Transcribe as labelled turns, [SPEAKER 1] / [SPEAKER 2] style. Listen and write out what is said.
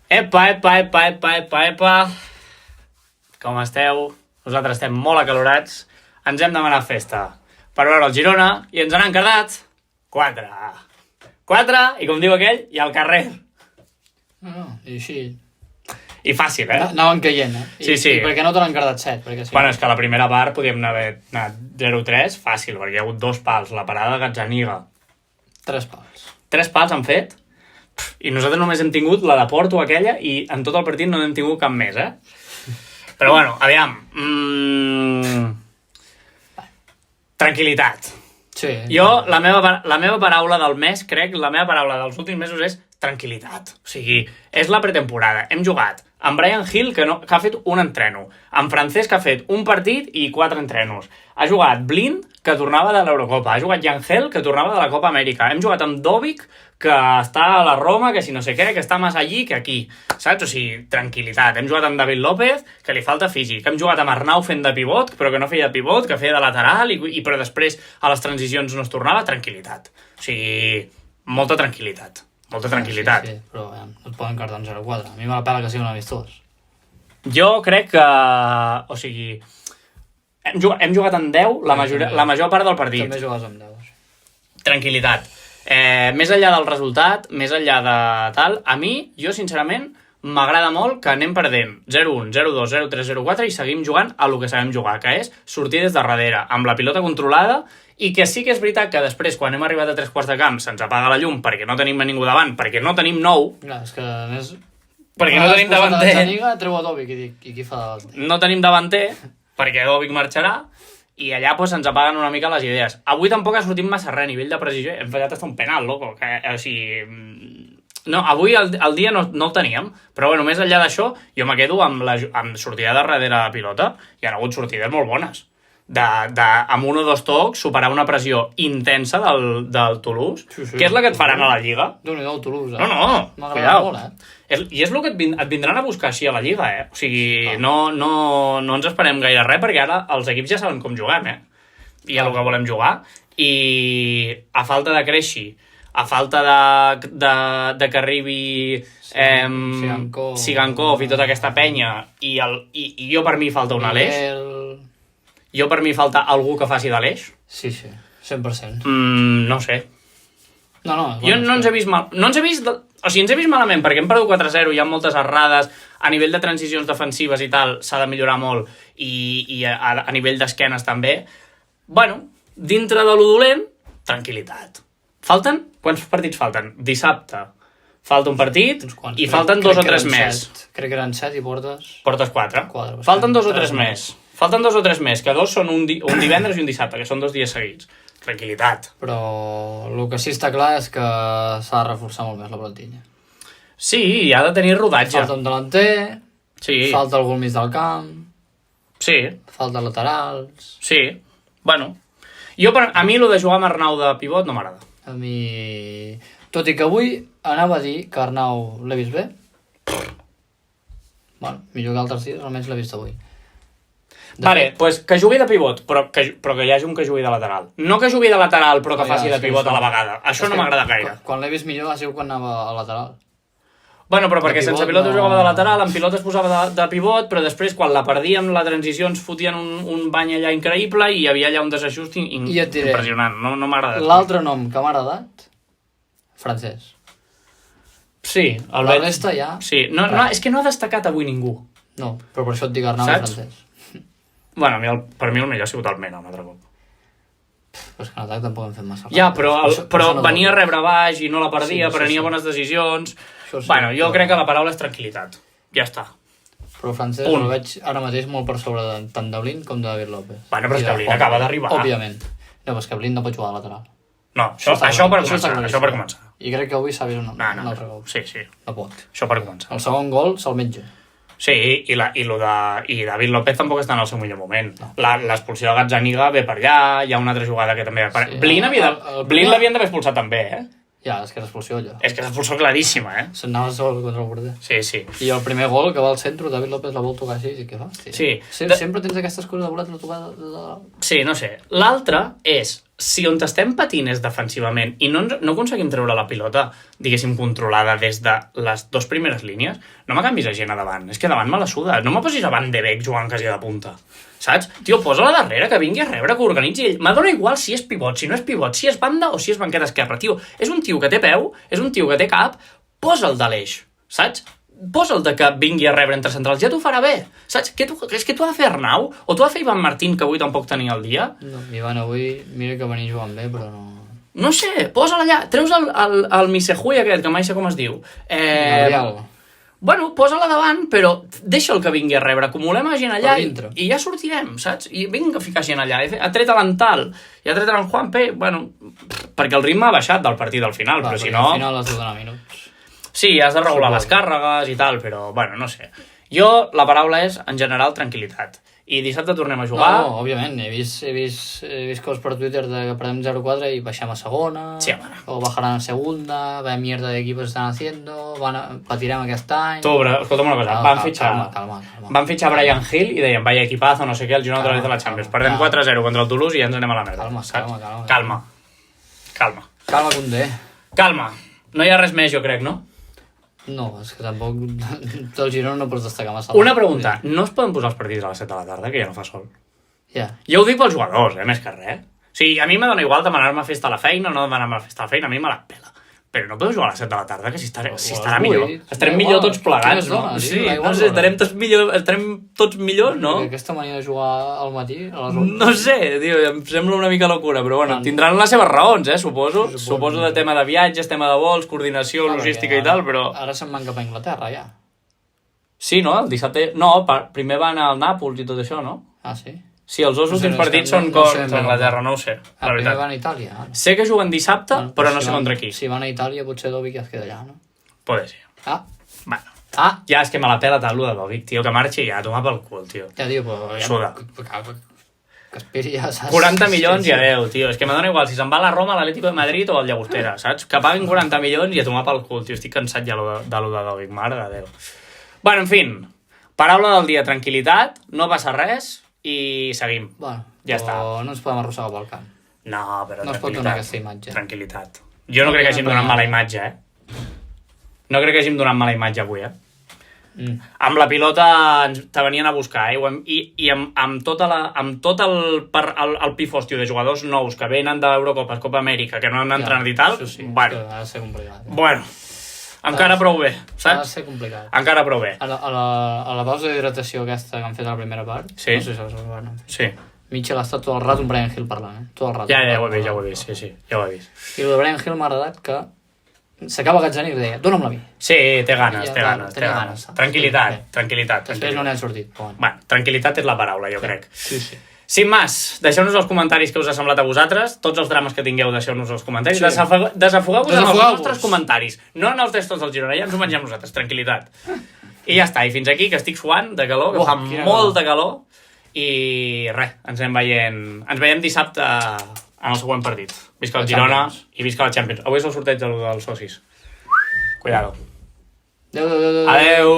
[SPEAKER 1] Epa. Com esteu? Nosaltres estem molt acalorats. Ens hem demanat festa per veure el Girona i ens n'han quedat 4. 4, i com diu aquell, i al carrer.
[SPEAKER 2] I així...
[SPEAKER 1] I fàcil,
[SPEAKER 2] Anaven caient,
[SPEAKER 1] Sí.
[SPEAKER 2] I per què no te n'han quedat 7? Perquè sí.
[SPEAKER 1] Bueno, és que a la primera part podíem haver anat 0-3, fàcil, perquè hi ha hagut 2 pals. La parada de Gazzaniga.
[SPEAKER 2] 3 pals.
[SPEAKER 1] 3 pals han fet, i nosaltres només hem tingut la de Porto, aquella, i en tot el partit no n'hem tingut cap més, Però bueno, aviam. Tranquil·litat.
[SPEAKER 2] Sí.
[SPEAKER 1] Jo, la meva paraula del mes, crec, la meva paraula dels últims mesos és tranquil·litat. O sigui, és la pretemporada. Hem jugat amb Brian Hill, que ha fet un entreno. Amb Francesc, que ha fet un partit i 4 entrenos. Ha jugat Blind, que tornava de l'Eurocopa. Ha jugat Yangel, que tornava de la Copa Amèrica. Hem jugat amb Dovic, que està a la Roma, que si no sé què, que està més allí que aquí. Saps? O sigui, tranquil·litat. Hem jugat amb David López, que li falta físic. Hem jugat amb Arnau fent de pivot, però que no feia de pivot, que feia de lateral, però després a les transicions no es tornava. Tranquil·litat. O sigui, molta tranquil·litat. Molta tranquil·litat.
[SPEAKER 2] Sí, però et poden quedar en 0-4. A mi me la pela que sigui un amistós.
[SPEAKER 1] Jo crec que... O sigui... Hem jugat en 10 la major part del partit.
[SPEAKER 2] També jugues amb 10.
[SPEAKER 1] Tranquil·litat. Més enllà del resultat, més enllà de tal, a mi, jo sincerament, m'agrada molt que anem perdent 0-1, 0-2, 0-3, 0-4 i seguim jugant a lo que sabem jugar, que és sortir des de darrere, amb la pilota controlada, i que sí que és veritat que després, quan hem arribat a 3/4 de camp, se'ns apaga la llum perquè no tenim a ningú davant, perquè no tenim nou.
[SPEAKER 2] Clar, és que a més...
[SPEAKER 1] Perquè no tenim davanter.
[SPEAKER 2] Treu a Dovic i qui fa davanter?
[SPEAKER 1] No tenim davanter, perquè Dovic marxarà, i allà pues, ens apaguen una mica les idees. Avui tampoc ha sortit massa res a nivell de precisió. Hem fallat hasta un penal, loco. O sigui... No, avui el dia no el teníem, però bueno, més enllà d'això, jo me quedo amb sortida de darrere de pilota. Hi ha hagut sortides molt bones. Amb 1 o 2 tocs, superar una pressió intensa del Toulouse, que és la que et faran a la Lliga.
[SPEAKER 2] Déu-n'hi-do el Toulouse,
[SPEAKER 1] No, cuidao. I és el que et vindran a buscar així a la Lliga, O sigui, no ens esperem gaire res, perquè ara els equips ja saben com juguem, I a el que volem jugar. I a falta de créixer, a falta de que arribi Sigankov i tota aquesta penya, i jo per mi falta un Aleix. Jo per mi falta algú que faci d'Aleix.
[SPEAKER 2] Sí, 100%.
[SPEAKER 1] No sé.
[SPEAKER 2] No,
[SPEAKER 1] jo no ens he vist mal. No ens he vist... O sigui, ens he vist malament, perquè hem perdut 4-0, hi ha moltes errades, a nivell de transicions defensives i tal, s'ha de millorar molt, i a nivell d'esquenes també. Bueno, dintre de lo dolent, tranquil·litat. Quants partits falten? Dissabte. Falta un partit i falten 2 o 3 més.
[SPEAKER 2] Crec que eren 7 i portes
[SPEAKER 1] 4. Falten 2 o 3 més. Falten 2 o 3 més, que 2 són un divendres i un dissabte, que són 2 dies seguits. Tranquil·litat.
[SPEAKER 2] Però el que sí està clar és que s'ha de reforçar molt més la plantilla.
[SPEAKER 1] Sí, i ha de tenir rodatge.
[SPEAKER 2] Falta un delanter, falta algú al mig del camp, falta laterals...
[SPEAKER 1] Sí, bueno. A mi el de jugar amb Arnau de pivot no m'agrada.
[SPEAKER 2] A mi... Tot i que avui anava a dir que Arnau l'he vist bé. Bueno, millor que altres dies, almenys l'he vist avui.
[SPEAKER 1] Vale, pues que jugui de pivot, però que hi hagi un que jugui de lateral. No que jugui de lateral, però que faci de pivot a la vegada. Això no m'agrada gaire.
[SPEAKER 2] Quan l'he vist millor ha sigut quan anava a lateral.
[SPEAKER 1] Bueno, però perquè sense pilota jugava de lateral, amb pilota es posava de pivot, però després, quan la perdíem, la transició ens fotien un bany allà increïble i hi havia allà un desajust impressionant. No m'ha agradat.
[SPEAKER 2] L'altre nom que m'ha agradat, Francesc.
[SPEAKER 1] Sí.
[SPEAKER 2] La resta ja...
[SPEAKER 1] Sí. No, és que no ha destacat avui ningú.
[SPEAKER 2] No, però per això et dic Arnau i Francesc.
[SPEAKER 1] Bueno, per mi el millor ha sigut el Mena, un altre cop.
[SPEAKER 2] Però és que en atac tampoc hem fet massa.
[SPEAKER 1] Ja, però venia a rebre baix i no la perdia, prenia bones decisions... Bueno, jo crec que la paraula és tranquil·litat. Ja està.
[SPEAKER 2] Però Francesc el veig ara mateix molt per sobre tant de Blind com de David López.
[SPEAKER 1] Bueno, però és que Blind acaba d'arribar.
[SPEAKER 2] Òbviament. No, però és que Blind no pot jugar a lateral.
[SPEAKER 1] No, això per començar.
[SPEAKER 2] I crec que avui s'ha vist un altre gol.
[SPEAKER 1] Sí.
[SPEAKER 2] No pot.
[SPEAKER 1] Això per començar.
[SPEAKER 2] El segon gol se'l menja.
[SPEAKER 1] Sí, i David López tampoc està en el seu millor moment. L'expulsió de Gazzaniga ve per allà, hi ha una altra jugada que també... Blind l'havien d'haver expulsat també,
[SPEAKER 2] Ja, és que és expulsió allò.
[SPEAKER 1] És que és expulsió claríssima,
[SPEAKER 2] Se'n anava sol contra el porter.
[SPEAKER 1] Sí.
[SPEAKER 2] I el primer gol que va al centre, David López la vol tocar així, i què fa?
[SPEAKER 1] Sí.
[SPEAKER 2] Sempre tens aquestes coses de voler-la tocar de...
[SPEAKER 1] Sí, no sé. L'altre és si on estem patint és defensivament i no aconseguim treure la pilota, diguéssim, controlada des de les 2 primeres línies, no me canvis a gent a davant. És que davant me la suda. No me posis a Van de Beek jugant quasi de punta. Saps? Tio, posa-la darrere, que vingui a rebre, que organitzi ell. M'adona igual si és pivot, si no és pivot, si és banda o si és banqueta esquerra. Tio, és un tio que té peu, és un tio que té cap, posa'l de l'eix, saps? Posa'l de que vingui a rebre entre centrals, ja t'ho farà bé, saps? És que t'ho ha de fer Arnau? O t'ho ha de fer Ivan Martín, que avui tampoc tenia el dia?
[SPEAKER 2] No, Ivan avui, mira que venia jugant bé, però no...
[SPEAKER 1] No sé, posa'l allà, treus el Misehui aquest, que mai sé com es diu. Bueno, posa-la davant, però deixa'l que vingui a rebre, acumulem a gent allà i ja sortirem, saps? I vinga a ficar gent allà. Ha tret l'Antal i ha tret l'en Juanpe, bueno, perquè el ritme ha baixat del partit al final, però si no...
[SPEAKER 2] Al final has de donar minuts.
[SPEAKER 1] Sí, has de regular les càrregues i tal, però, bueno, no sé. Jo, la paraula és, en general, tranquil·litat. I dissabte tornem a jugar...
[SPEAKER 2] No, òbviament, he vist coses per Twitter de que perdem 0-4 i baixem a segona,
[SPEAKER 1] sí, home.
[SPEAKER 2] O bajaran a segunda, vaya mierda de equipos están haciendo, patirem aquest any...
[SPEAKER 1] Tu, però, escolta'm una cosa,
[SPEAKER 2] calma.
[SPEAKER 1] Van fitxar Brian Hill i deien, vaya equipazo, no sé què, el Girona otra vez de la Champions. Perdem 4-0 contra el Toulouse i ja ens anem a la merda. Calma.
[SPEAKER 2] Calma, Condé.
[SPEAKER 1] Calma. No hi ha res més, jo crec, no?
[SPEAKER 2] No, és que tampoc del Girona no pots destacar massa.
[SPEAKER 1] Una pregunta, no es poden posar els partits a les 7 de la tarda, que ja no fa sol?
[SPEAKER 2] Ja.
[SPEAKER 1] Jo ho dic pels jugadors, més que res. O sigui, a mi me dona igual demanar-me festa a la feina o no demanar-me festa a la feina, a mi me la pela. Però no podeu jugar a les 7 de la tarda, que si estarà millor. Estarem millor tots plegats, no? Sí, no sé, estarem tots millor, no?
[SPEAKER 2] Aquesta manera de jugar al matí, a les 11...
[SPEAKER 1] No sé, tio, em sembla una mica locura, però bueno, tindran les seves raons, suposo. Suposo de tema de viatges, tema de vols, coordinació, logística i tal, però...
[SPEAKER 2] Ara se'n van cap a Anglaterra, ja.
[SPEAKER 1] Sí, no? El dissabte... No, primer van al Nàpols i tot això, no?
[SPEAKER 2] Ah, sí?
[SPEAKER 1] Sí, els 2 últims partits són contra Anglaterra, no ho sé, la veritat.
[SPEAKER 2] Primer van a Itàlia.
[SPEAKER 1] Sé que juguen dissabte, però no sé contra qui.
[SPEAKER 2] Si van a Itàlia, potser Dovic ja es queda allà, no?
[SPEAKER 1] Puede ser. Bueno. Ja, és que me la pela tant, lo de Dovic, tio, que marxi ja, toma pel cul, tio.
[SPEAKER 2] Ja, tio, però...
[SPEAKER 1] Suda.
[SPEAKER 2] Que esperi ja, saps?
[SPEAKER 1] 40 milions i adeu, tio. És que me dona igual si se'n va a la Roma, a l'Atlético de Madrid o al Llagostera, saps? Que paguen 40 milions i a tomar pel cul, tio. Estic cansat ja de lo de Dovic, mare de Déu. Bueno, en fin, paraula del dia, tranquil·litat, no passa res i seguim.
[SPEAKER 2] Bueno,
[SPEAKER 1] ja està.
[SPEAKER 2] No ens podem arrossegar pel camp.
[SPEAKER 1] No, però
[SPEAKER 2] no es pot donar aquesta imatge.
[SPEAKER 1] Tranquil·litat. Jo no crec que hàgim donat mala imatge, No crec que hàgim donat mala imatge avui, Amb la pilota te venien a buscar, I amb tot el pifòstiu de jugadors nous que venen de l'Eurocopa, Copa Amèrica, que no han entrenat i tal,
[SPEAKER 2] sí,
[SPEAKER 1] bueno.
[SPEAKER 2] Ha de ser complicat.
[SPEAKER 1] Bueno, encara prou bé, saps?
[SPEAKER 2] Ha de ser complicat.
[SPEAKER 1] Encara prou bé.
[SPEAKER 2] A la pausa d'hidratació aquesta que han fet a la primera part,
[SPEAKER 1] sí.
[SPEAKER 2] No sé si saps el
[SPEAKER 1] sí.
[SPEAKER 2] Mitchell ha estat tot el rato amb Brian Hill parlant, Tot el rato.
[SPEAKER 1] Ja ho he vist, sí, ja ho he vist.
[SPEAKER 2] I el de Brian Hill m'ha agradat que s'acaba Gazzani i li deia, dona'm-la a mi.
[SPEAKER 1] Sí, té ganes. Tranquil·litat.
[SPEAKER 2] Després no n'han sortit.
[SPEAKER 1] Bueno, tranquil·litat és la paraula, jo crec.
[SPEAKER 2] Sí.
[SPEAKER 1] Sin més, deixeu-nos els comentaris que us ha semblat a vosaltres. Tots els drames que tingueu, deixeu-nos els comentaris. Sí. Desafogueu-vos en els nostres comentaris. No en els textos del Girona, ja ens ho mengem nosaltres, tranquil·litat. I ja està, i fins aquí, que estic suant de calor, que fa molta calor. I res, ens veiem dissabte en el següent partit. Visca el Girona i visca la Champions. Avui és el sorteig dels socis. Cuidado.
[SPEAKER 2] Adéu.
[SPEAKER 1] Adéu.